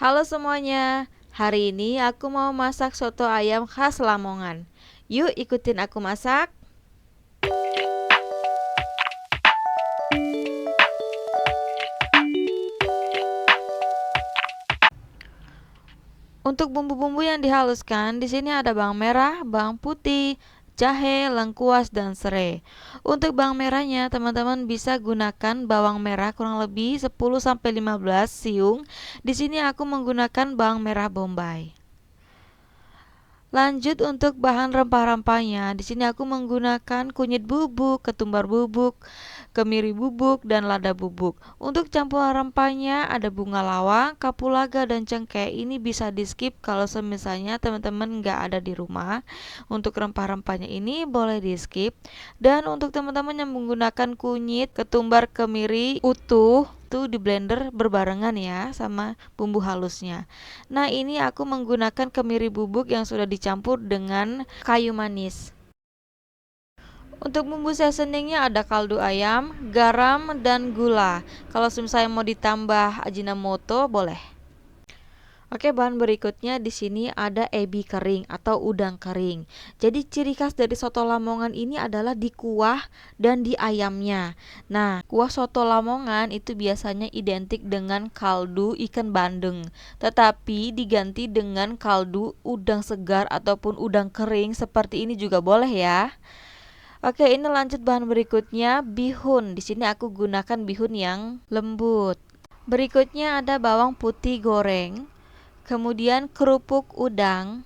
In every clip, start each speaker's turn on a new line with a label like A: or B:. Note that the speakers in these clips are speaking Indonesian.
A: Halo semuanya, hari ini aku mau masak soto ayam khas Lamongan. Yuk ikutin aku masak. Untuk bumbu-bumbu yang dihaluskan, di sini ada bawang merah, bawang putih, jahe, lengkuas, dan serai. Untuk bawang merahnya, teman-teman bisa gunakan bawang merah kurang lebih 10-15 siung. Di sini aku menggunakan bawang merah bombay. Lanjut untuk bahan rempah-rempahnya. Di sini aku menggunakan kunyit bubuk, ketumbar bubuk, kemiri bubuk, dan lada bubuk. Untuk campuran rempahnya ada bunga lawang, kapulaga, dan cengkeh. Ini bisa di skip kalau semisalnya teman-teman nggak ada di rumah. Untuk rempah-rempahnya ini boleh di skip. Dan untuk teman-teman yang menggunakan kunyit, ketumbar, kemiri utuh, itu di blender berbarengan ya sama bumbu halusnya. Nah, ini aku menggunakan kemiri bubuk yang sudah dicampur dengan kayu manis. Untuk bumbu seasoningnya ada kaldu ayam, garam, dan gula. Kalau misalnya mau ditambah ajinomoto boleh. Oke, bahan berikutnya di sini ada ebi kering atau udang kering. Jadi ciri khas dari soto Lamongan ini adalah di kuah dan di ayamnya. Nah, kuah soto Lamongan itu biasanya identik dengan kaldu ikan bandeng, tetapi diganti dengan kaldu udang segar ataupun udang kering seperti ini juga boleh ya. Oke, ini lanjut bahan berikutnya bihun. Di sini aku gunakan bihun yang lembut. Berikutnya ada bawang putih goreng. Kemudian kerupuk udang.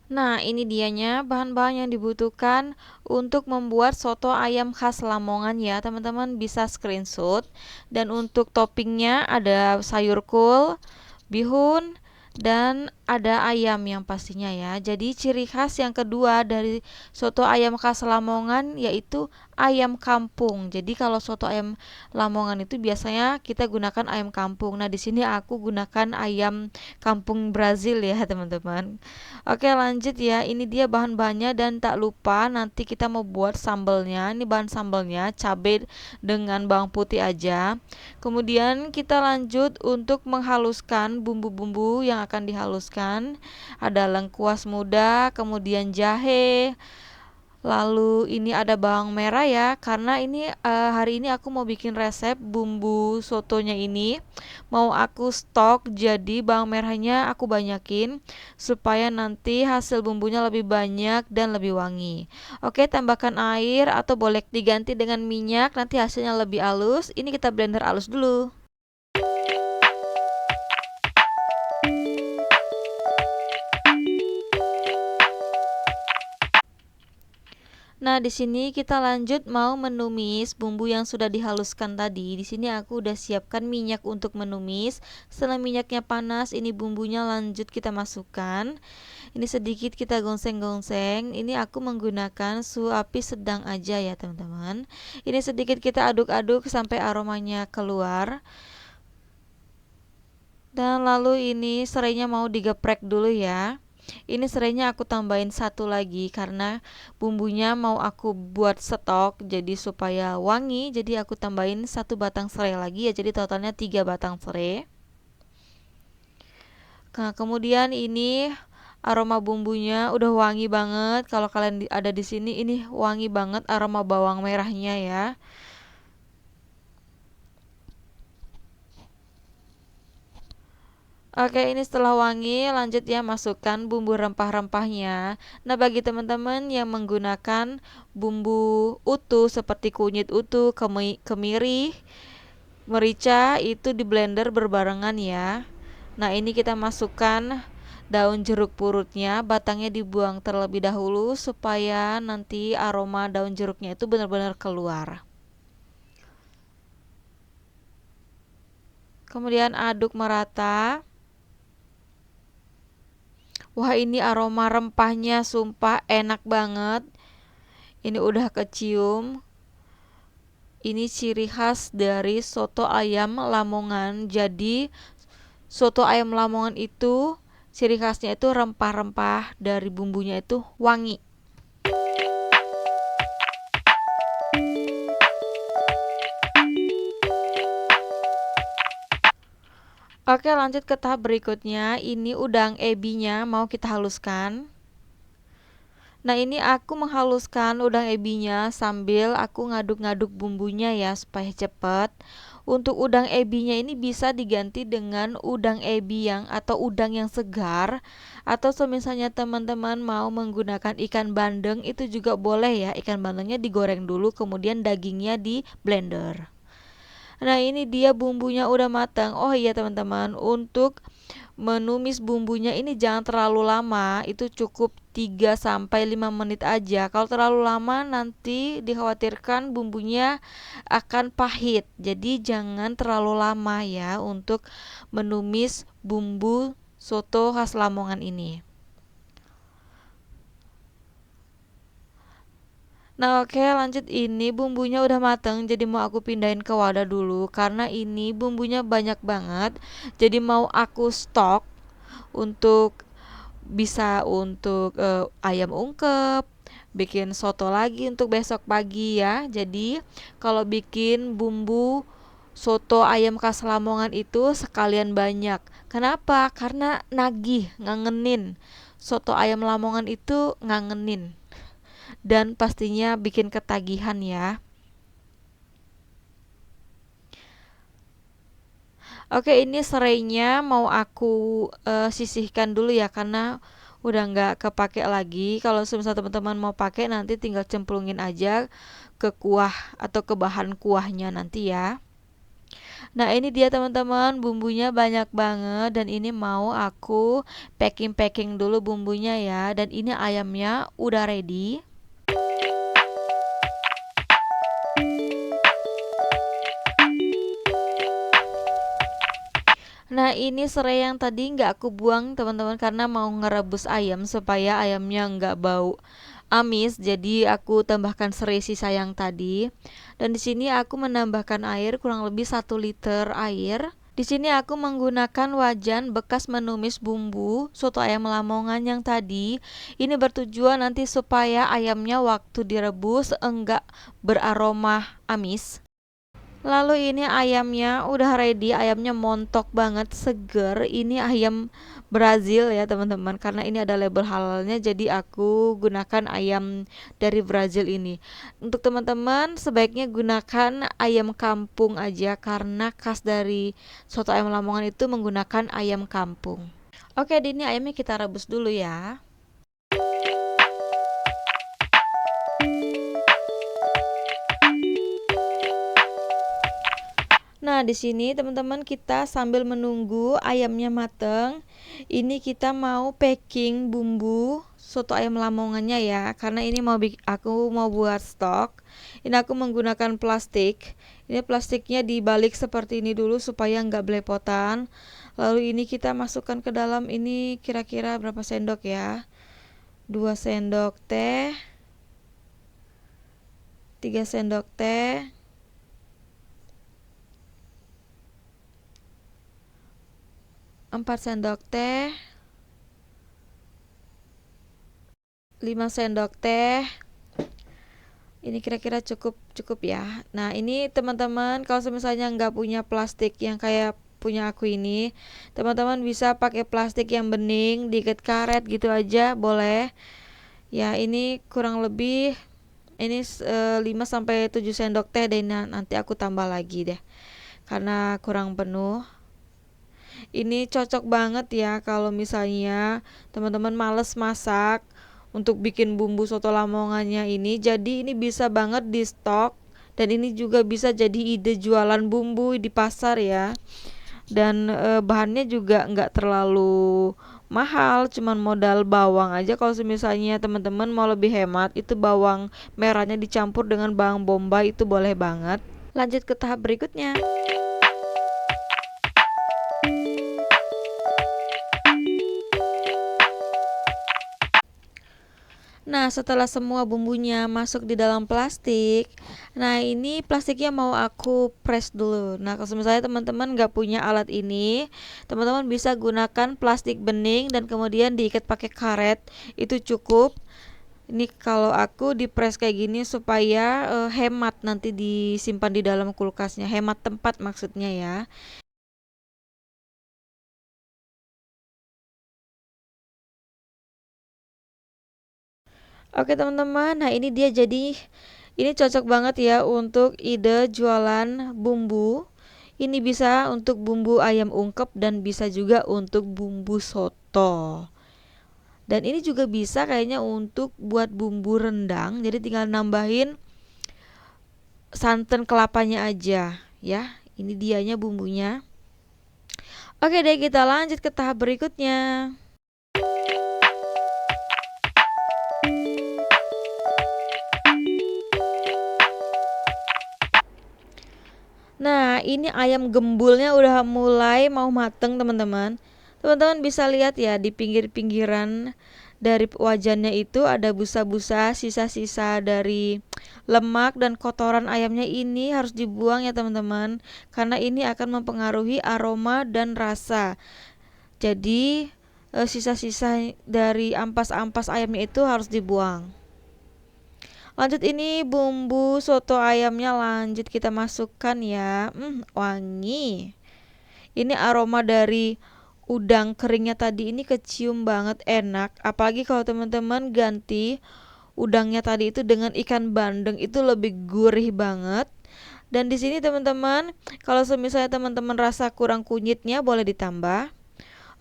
A: Nah, ini dianya bahan-bahan yang dibutuhkan untuk membuat soto ayam khas Lamongan ya. Teman-teman bisa screenshot. Dan untuk toppingnya ada sayur kol, bihun, dan ada ayam yang pastinya ya. Jadi ciri khas yang kedua dari soto ayam khas Lamongan yaitu ayam kampung. Jadi kalau soto ayam Lamongan itu biasanya kita gunakan ayam kampung. Nah, di sini aku gunakan ayam kampung Brazil ya, teman-teman. Oke, lanjut ya. Ini dia bahan-bahannya dan tak lupa nanti kita mau buat sambelnya. Ini bahan sambelnya cabai dengan bawang putih aja. Kemudian kita lanjut untuk menghaluskan bumbu-bumbu yang akan dihaluskan. Ada lengkuas muda, kemudian jahe. Lalu ini ada bawang merah ya, karena ini hari ini aku mau bikin resep bumbu sotonya ini. Mau aku stok, jadi bawang merahnya aku banyakin supaya nanti hasil bumbunya lebih banyak dan lebih wangi. Oke, tambahkan air atau boleh diganti dengan minyak, nanti hasilnya lebih halus. Ini kita blender halus dulu. Nah, di sini kita lanjut mau menumis bumbu yang sudah dihaluskan tadi. Di sini aku udah siapkan minyak untuk menumis. Setelah minyaknya panas, ini bumbunya lanjut kita masukkan. Ini sedikit kita gongseng-gongseng. Ini aku menggunakan suhu api sedang aja ya, teman-teman. Ini sedikit kita aduk-aduk sampai aromanya keluar. Dan lalu ini serainya mau digeprek dulu ya. Ini serainya aku tambahin satu lagi karena bumbunya mau aku buat stok jadi supaya wangi. Jadi aku tambahin satu batang serai lagi ya. Jadi totalnya 3 batang serai. Nah, kemudian ini aroma bumbunya udah wangi banget. Kalau kalian ada di sini ini wangi banget aroma bawang merahnya ya. Oke, ini setelah wangi, lanjut ya masukkan bumbu rempah-rempahnya. Nah, bagi teman-teman yang menggunakan bumbu utuh seperti kunyit utuh, kemiri, merica itu di blender berbarengan ya. Nah, ini kita masukkan daun jeruk purutnya, batangnya dibuang terlebih dahulu supaya nanti aroma daun jeruknya itu benar-benar keluar. Kemudian aduk merata. Wah, ini aroma rempahnya sumpah enak banget. Ini udah kecium. Ini ciri khas dari soto ayam Lamongan. Jadi soto ayam Lamongan itu ciri khasnya itu rempah-rempah dari bumbunya itu wangi. Oke, lanjut ke tahap berikutnya. Ini udang ebinya mau kita haluskan. Nah, ini aku menghaluskan udang ebinya sambil aku ngaduk-ngaduk bumbunya ya supaya cepet. Untuk udang ebinya ini bisa diganti dengan udang ebi yang atau udang yang segar, atau misalnya teman-teman mau menggunakan ikan bandeng itu juga boleh ya. Ikan bandengnya digoreng dulu kemudian dagingnya di blender. Nah, ini dia bumbunya udah matang. Oh iya teman-teman, untuk menumis bumbunya ini jangan terlalu lama, itu cukup 3 sampai 5 menit aja. Kalau terlalu lama nanti dikhawatirkan bumbunya akan pahit. Jadi jangan terlalu lama ya untuk menumis bumbu soto khas Lamongan ini. Nah, oke, lanjut. Ini bumbunya udah mateng, jadi mau aku pindahin ke wadah dulu karena ini bumbunya banyak banget. Jadi mau aku stok untuk bisa untuk ayam ungkep, bikin soto lagi untuk besok pagi ya. Jadi kalau bikin bumbu soto ayam khas Lamongan itu sekalian banyak. Kenapa? Karena nagih, ngangenin. Soto ayam Lamongan itu ngangenin dan pastinya bikin ketagihan ya. Oke, ini serainya mau aku sisihkan dulu ya karena udah nggak kepake lagi. Kalau misalnya teman-teman mau pakai nanti tinggal cemplungin aja ke kuah atau ke bahan kuahnya nanti ya. Nah, ini dia teman-teman, bumbunya banyak banget dan ini mau aku packing-packing dulu bumbunya ya. Dan ini ayamnya udah ready. Nah, ini serai yang tadi nggak aku buang teman-teman karena mau ngerebus ayam supaya ayamnya nggak bau amis. Jadi aku tambahkan serai sisa yang tadi. Dan di sini aku menambahkan air kurang lebih 1 liter air. Di sini aku menggunakan wajan bekas menumis bumbu soto ayam Lamongan yang tadi. Ini bertujuan nanti supaya ayamnya waktu direbus enggak beraroma amis. Lalu ini ayamnya udah ready, ayamnya montok banget, seger. Ini ayam Brazil ya teman-teman, karena ini ada label halalnya, jadi aku gunakan ayam dari Brazil ini. Untuk teman-teman sebaiknya gunakan ayam kampung aja, karena khas dari soto ayam Lamongan itu menggunakan ayam kampung. Oke, ini ayamnya kita rebus dulu ya. Nah, di sini teman-teman kita sambil menunggu ayamnya mateng, ini kita mau packing bumbu soto ayam Lamongannya ya. Karena ini aku mau buat stok. Ini aku menggunakan plastik. Ini plastiknya dibalik seperti ini dulu supaya nggak belepotan. Lalu ini kita masukkan ke dalam, ini kira-kira berapa sendok ya? 2 sendok teh, 3 sendok teh, 4 sendok teh, 5 sendok teh. Ini kira-kira cukup cukup ya. Nah, ini teman-teman kalau misalnya nggak punya plastik yang kayak punya aku ini, teman-teman bisa pakai plastik yang bening, diikat karet gitu aja boleh. Ya, ini kurang lebih ini 5 sampai 7 sendok teh deh. Nah, nanti aku tambah lagi deh karena kurang penuh. Ini cocok banget ya kalau misalnya teman-teman males masak untuk bikin bumbu soto Lamongannya ini. Jadi ini bisa banget di stok dan ini juga bisa jadi ide jualan bumbu di pasar ya. Dan bahannya juga nggak terlalu mahal, cuman modal bawang aja. Kalau misalnya teman-teman mau lebih hemat, itu bawang merahnya dicampur dengan bawang bombay itu boleh banget. Lanjut ke tahap berikutnya. Nah, setelah semua bumbunya masuk di dalam plastik, nah ini plastiknya mau aku press dulu. Nah, kalau misalnya teman-teman nggak punya alat ini, teman-teman bisa gunakan plastik bening dan kemudian diikat pakai karet, itu cukup. Ini kalau aku di press kayak gini supaya hemat nanti disimpan di dalam kulkasnya, hemat tempat maksudnya ya. Oke teman-teman, nah ini dia, jadi ini cocok banget ya untuk ide jualan bumbu. Ini bisa untuk bumbu ayam ungkep dan bisa juga untuk bumbu soto. Dan ini juga bisa kayaknya untuk buat bumbu rendang. Jadi tinggal nambahin santan kelapanya aja ya. Ini dianya bumbunya. Oke deh, kita lanjut ke tahap berikutnya. Nah, ini ayam gembulnya udah mulai mau mateng, teman-teman. Teman-teman bisa lihat ya, di pinggir-pinggiran dari wajannya itu ada busa-busa, sisa-sisa dari lemak dan kotoran ayamnya. Ini harus dibuang ya, teman-teman, karena ini akan mempengaruhi aroma dan rasa. Jadi, sisa-sisa dari ampas-ampas ayamnya itu harus dibuang. Lanjut, ini bumbu soto ayamnya lanjut kita masukkan ya. Wangi. Ini aroma dari udang keringnya tadi ini kecium banget, enak. Apalagi kalau teman-teman ganti udangnya tadi itu dengan ikan bandeng, itu lebih gurih banget. Dan di sini teman-teman, kalau misalnya teman-teman rasa kurang kunyitnya boleh ditambah.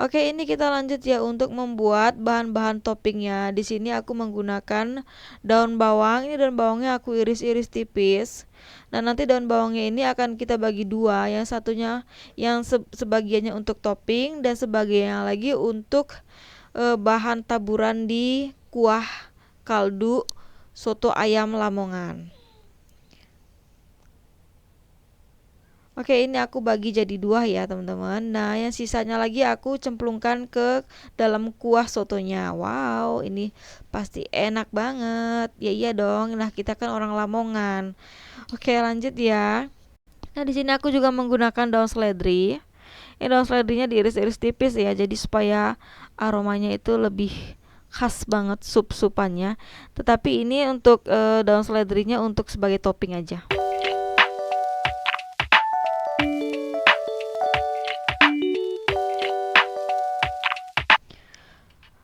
A: Oke, ini kita lanjut ya untuk membuat bahan-bahan toppingnya. Di sini aku menggunakan daun bawang. Ini daun bawangnya aku iris-iris tipis. Nah, nanti daun bawangnya ini akan kita bagi dua. Yang satunya yang sebagiannya untuk topping dan sebagiannya lagi untuk bahan taburan di kuah kaldu soto ayam Lamongan. Oke, ini aku bagi jadi dua ya teman-teman. Nah, yang sisanya lagi aku cemplungkan ke dalam kuah sotonya. Wow, ini pasti enak banget. Ya iya dong. Nah, kita kan orang Lamongan. Oke, lanjut ya. Nah, di sini aku juga menggunakan daun seledri. Ini daun seledrinya diiris-iris tipis ya, jadi supaya aromanya itu lebih khas banget sup-supannya. Tetapi ini untuk daun seledrinya untuk sebagai topping aja.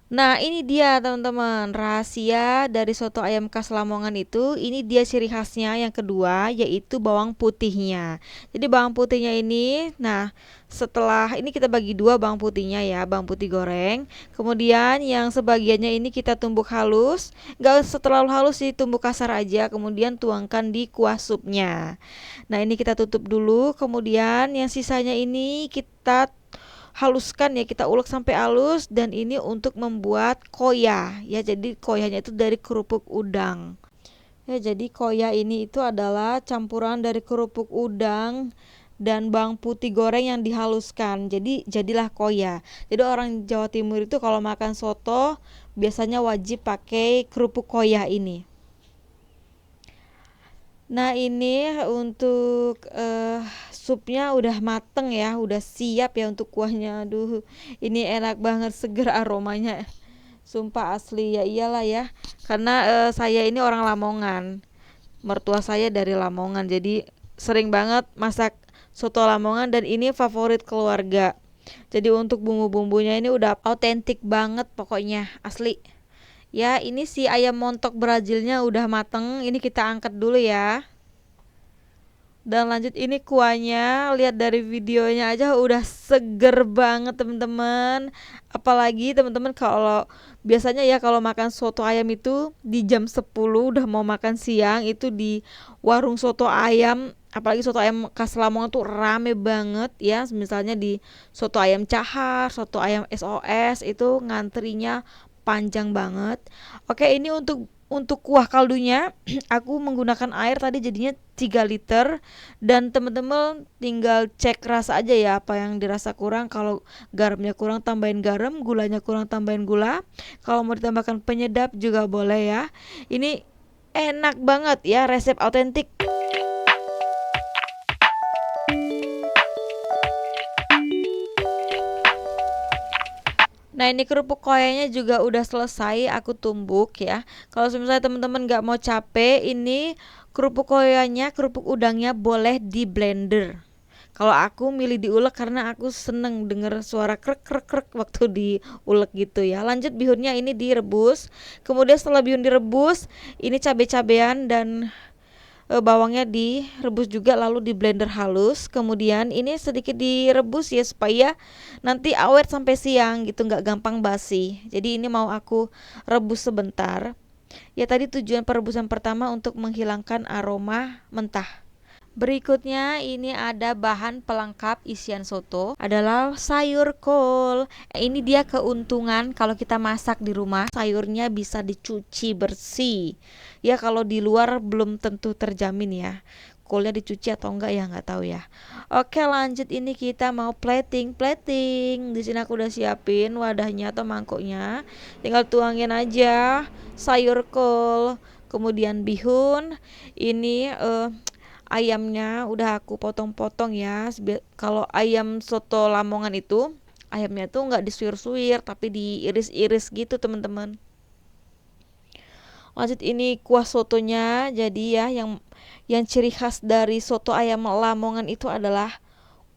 A: Nah, ini dia teman-teman, rahasia dari soto ayam khas Lamongan itu. Ini dia ciri khasnya yang kedua, yaitu bawang putihnya. Jadi bawang putihnya ini, nah setelah ini kita bagi dua bawang putihnya ya, bawang putih goreng. Kemudian yang sebagiannya ini kita tumbuk halus, gak usah terlalu halus sih, tumbuk kasar aja. Kemudian tuangkan di kuah supnya. Nah, ini kita tutup dulu. Kemudian yang sisanya ini kita haluskan ya, kita ulek sampai halus. Dan ini untuk membuat koya ya, jadi koyanya itu dari kerupuk udang ya. Jadi koya ini itu adalah campuran dari kerupuk udang dan bawang putih goreng yang dihaluskan, jadi jadilah koya. Jadi orang Jawa Timur itu kalau makan soto biasanya wajib pakai kerupuk koya ini. Nah, ini untuk supnya udah mateng ya, udah siap ya untuk kuahnya. Aduh, ini enak banget, seger aromanya. Sumpah asli, ya iyalah ya. Karena saya ini orang Lamongan. Mertua saya dari Lamongan, jadi sering banget masak soto Lamongan dan ini favorit keluarga. Jadi untuk bumbu-bumbunya ini udah autentik banget pokoknya, asli. Ya, ini si ayam montok Brazilnya udah mateng. Ini kita angkat dulu ya. Dan lanjut, ini kuahnya, lihat dari videonya aja udah seger banget teman-teman. Apalagi teman-teman kalau biasanya ya kalau makan soto ayam itu di jam 10 udah mau makan siang itu di warung soto ayam. Apalagi soto ayam khas Lamongan tuh rame banget ya. Misalnya di soto ayam Cahar, soto ayam SOS itu ngantrinya panjang banget. Oke, ini untuk kuah kaldunya aku menggunakan air tadi jadinya 3 liter. Dan teman-teman tinggal cek rasa aja ya, apa yang dirasa kurang. Kalau garamnya kurang tambahin garam, gulanya kurang tambahin gula. Kalau mau ditambahkan penyedap juga boleh ya. Ini enak banget ya, resep autentik. Nah, ini kerupuk koyanya juga udah selesai aku tumbuk ya. Kalau misalnya teman-teman nggak mau capek, ini kerupuk koyanya, kerupuk udangnya boleh di blender. Kalau aku milih diulek karena aku seneng denger suara krek krek krek waktu diulek gitu ya. Lanjut, bihunnya ini direbus. Kemudian setelah bihun direbus, ini cabai-cabean dan bawangnya direbus juga lalu di blender halus. Kemudian ini sedikit direbus ya supaya nanti awet sampai siang gitu, nggak gampang basi. Jadi ini mau aku rebus sebentar. Ya tadi tujuan perebusan pertama untuk menghilangkan aroma mentah. Berikutnya ini ada bahan pelengkap isian soto adalah sayur kol. Ini dia keuntungan kalau kita masak di rumah, sayurnya bisa dicuci bersih. Ya kalau di luar belum tentu terjamin ya. Kolnya dicuci atau enggak ya nggak tahu ya. Oke, lanjut, ini kita mau plating. Di sini aku udah siapin wadahnya atau mangkoknya. Tinggal tuangin aja sayur kol, kemudian bihun. Ini ayamnya udah aku potong-potong ya. Kalau ayam soto Lamongan itu ayamnya tuh nggak disuir-suir tapi diiris-iris gitu teman-teman. Lanjut, ini kuah sotonya. Jadi ya yang ciri khas dari soto ayam Lamongan itu adalah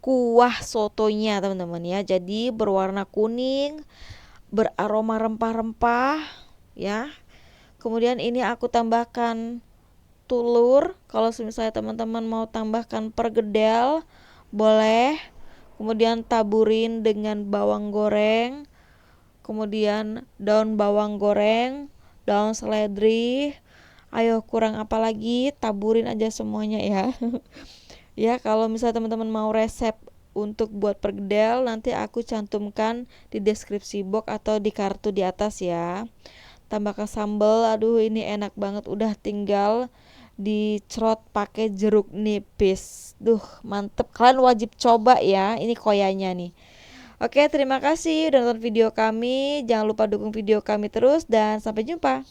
A: kuah sotonya teman-teman ya. Jadi berwarna kuning, beraroma rempah-rempah ya. Kemudian ini aku tambahkan telur. Kalau misalnya teman-teman mau tambahkan pergedel boleh. Kemudian taburin dengan bawang goreng, kemudian daun bawang goreng, daun seledri. Ayo, kurang apa lagi, taburin aja semuanya ya. Ya kalau misalnya teman-teman mau resep untuk buat pergedel, nanti aku cantumkan di deskripsi box atau di kartu di atas ya. Tambahkan sambal, aduh ini enak banget, udah tinggal dicerot pakai jeruk nipis. Duh, mantep. Kalian wajib coba ya. Ini koyanya nih. Oke, terima kasih udah nonton video kami. Jangan lupa dukung video kami terus dan sampai jumpa.